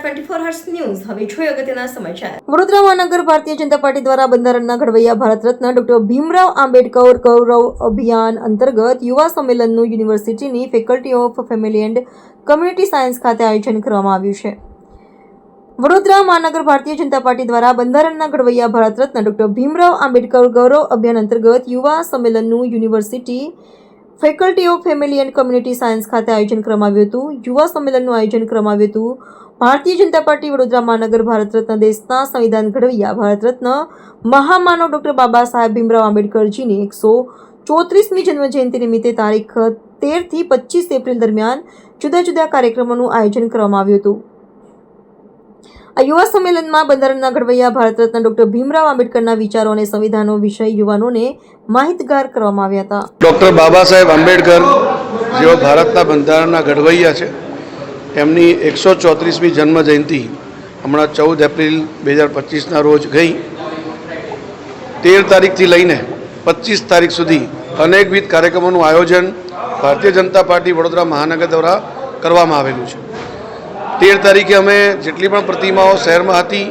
24 હર્ષ news હવે જોઈએ અગત્યના સમાચાર। વડોદરા મહાનગર ભારતીય જનતા પાર્ટી દ્વારા બંધારણના ઘડવૈયા ભારત રત્ન ડોક્ટર ભીમરાવ આંબેડકર ગૌરવ અભિયાન અંતર્ગત યુવા સંમેલનનું યુનિવર્સિટીની faculty of family and community science ખાતે આયોજન કરવામાં આવ્યું છે। વડોદરા મહાનગર ભારતીય જનતા પાર્ટી દ્વારા બંધારણના ઘડવૈયા ભારત રત્ન ડોક્ટર ભીમરાવ આંબેડકર ગૌરવ અભિયાન અંતર્ગત યુવા સંમેલનનું university faculty of family and community science ખાતે આયોજન કરવામાં આવ્યું હતું। યુવા સંમેલનનું આયોજન કરવામાં આવ્યું હતું। ભારતીય જનતા પાર્ટી વડોદરા મહાનગર ભારત રત્ન દેશના સંવિધાન ઘડવૈયા ભારત રત્ન મહામાનવ ડોક્ટર બાબા સાહેબ ભીમરાવ આંબેડકરજીની 134મી જન્મજયંતિ નિમિત્તે તારીખ 13 થી 25 એપ્રિલ દરમિયાન જુદા જુદા કાર્યક્રમોનું આયોજન કરવામાં આવ્યું હતું। આ યુવા સંમેલનમાં બંધારણના ઘડવૈયા ભારત રત્ન ડોક્ટર ભીમરાવ આંબેડકરના વિચારો અને સંવિધાનો વિષય યુવાનોને માહિતગાર કરવામાં આવ્યા હતા। ડૉક્ટર બાબા સાહેબ આંબેડકર જેઓ ભારતના બંધારણના ઘડવૈયા છે, એમની 134મી જન્મજયંતિ હમણાં 14 એપ્રિલ 2025ના રોજ ગઈ। 13 તારીખથી લઈને 25 તારીખ સુધી અનેકવિધ કાર્યક્રમોનું આયોજન ભારતીય જનતા પાર્ટી વડોદરા મહાનગર દ્વારા કરવામાં આવેલું છે। 13 તારીખે અમે જેટલી પણ પ્રતિમાઓ શહેરમાં હતી,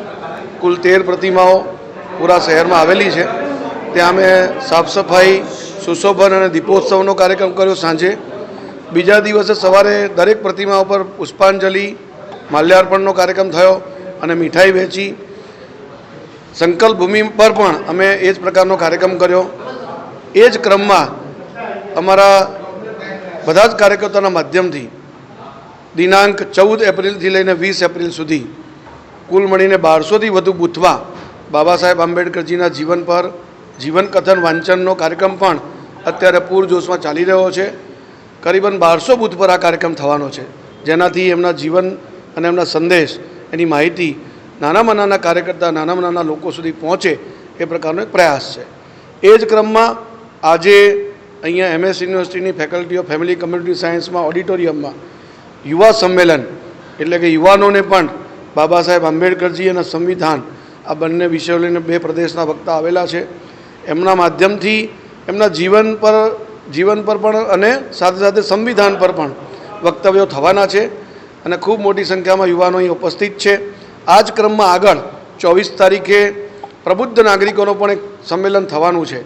કુલ 13 પ્રતિમાઓ પૂરા શહેરમાં આવેલી છે, ત્યાં અમે સાફ સફાઈ, સુશોભન અને દીપોત્સવનો કાર્યક્રમ કર્યો સાંજે। બીજા દિવસે સવારે દરેક પ્રતિમા ઉપર પુષ્પાંજલિ, માલ્યાર્પણનો કાર્યક્રમ થયો અને મીઠાઈ વહેંચી। સંકલ્પ ભૂમિ પર પણ અમે એ જ પ્રકારનો કાર્યક્રમ કર્યો। એ જ ક્રમમાં અમારા બધા જ કાર્યકર્તાઓના માધ્યમથી દિનાંક 14 એપ્રિલથી લઈને 20 એપ્રિલ સુધી કુલ મળીને 1200થી વધુ બૂથમાં બાબા સાહેબ આંબેડકરજીના જીવન પર જીવન કથન વાંચનનો કાર્યક્રમ પણ અત્યારે પૂરજોશમાં ચાલી રહ્યો છે। કરીબન 1200 બૂથ પર આ કાર્યક્રમ થવાનો છે, જેનાથી એમના જીવન અને એમના સંદેશ, એની માહિતી નાનામાં નાના કાર્યકર્તા, નાનામાં નાના લોકો સુધી પહોંચે એ પ્રકારનો એક પ્રયાસ છે। એ જ ક્રમમાં આજે અહીંયા MS યુનિવર્સિટીની ફેકલ્ટી ઓફ ફેમિલી કમ્યુનિટી સાયન્સમાં ઓડિટોરિયમમાં યુવા સંમેલન એટલે કે યુવાનોને પણ બાબા સાહેબ આંબેડકરજી અને સંવિધાન આ બંને વિષયો લઈને 2 પ્રદેશના વક્તા આવેલા છે। એમના માધ્યમથી એમના જીવન પર પણ અને સાથે સાથે સંવિધાન પર પણ વક્તવ્યો થવાના છે અને ખૂબ મોટી સંખ્યામાં યુવાનો અહીં ઉપસ્થિત છે। આ જ ક્રમમાં આગળ 24 તારીખે પ્રબુદ્ધ નાગરિકોનો પણ એક સંમેલન થવાનું છે।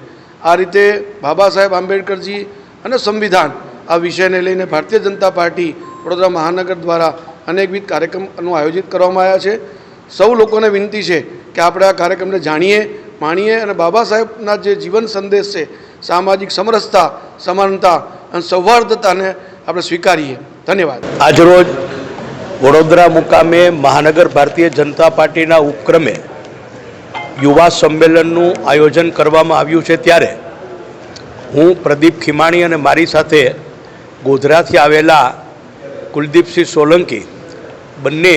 આ રીતે બાબા સાહેબ આંબેડકરજી અને સંવિધાન આ વિષયને લઈને ભારતીય જનતા પાર્ટી વડોદરા મહાનગર દ્વારા અનેકવિધ કાર્યક્રમનું આયોજિત કરવામાં આવ્યા છે। સૌ લોકોને વિનંતી છે કે આપણે આ કાર્યક્રમને જાણીએ, માણીએ અને બાબા સાહેબના જે જીવન સંદેશ છે, સામાજિક સમરસતા, સમાનતા અને સૌહાર્દતાને આપણે સ્વીકારીએ। ધન્યવાદ। આજરોજ વડોદરા મુકામે મહાનગર ભારતીય જનતા પાર્ટીના ઉપક્રમે યુવા સંમેલનનું આયોજન કરવામાં આવ્યું છે, ત્યારે હું પ્રદીપ ખીમાણી અને મારી સાથે ગોધરાથી આવેલા કુલદીપસિંહ સોલંકી બંને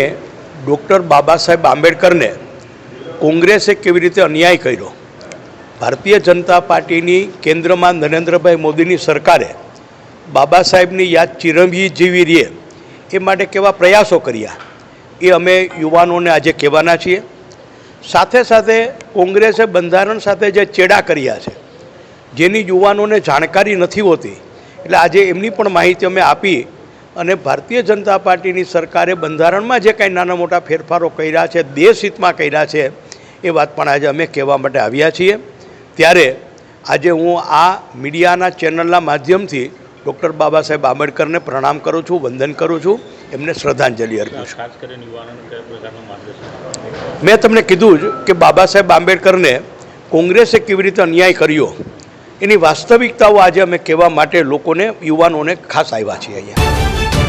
ડૉક્ટર બાબા સાહેબ આંબેડકરને કોંગ્રેસે કેવી રીતે અન્યાય કર્યો, ભારતીય જનતા પાર્ટીની કેન્દ્રમાં નરેન્દ્રભાઈ મોદીની સરકારે બાબા સાહેબની યાદ ચિરંજીવી રહે એ માટે કેવા પ્રયાસો કર્યા એ અમે યુવાનોને આજે કહેવાના છીએ। સાથે સાથે કોંગ્રેસે બંધારણ સાથે જે ચેડા કર્યા છે, જેની યુવાનોને જાણકારી નથી હોતી, એટલે આજે એમની પણ માહિતી અમે આપી અને ભારતીય જનતા પાર્ટીની સરકારે બંધારણમાં જે કાંઈ નાના મોટા ફેરફારો કર્યા છે, દેશ હિતમાં કર્યા છે, એ વાત પણ આજે અમે કહેવા માટે આવ્યા છીએ। ત્યારે આજે હું આ મીડિયાના ચેનલના માધ્યમથી ડૉક્ટર બાબા સાહેબ આંબેડકરને પ્રણામ કરું છું, વંદન કરું છું, એમને શ્રદ્ધાંજલિ અર્પું છું। મેં તમને કીધું જ કે બાબા સાહેબ આંબેડકરને કોંગ્રેસે કેવી રીતે અન્યાય કર્યો એની વાસ્તવિકતાઓ આજે અમે કહેવા માટે લોકોને, યુવાનોને ખાસ આવ્યા છીએ અહીંયા।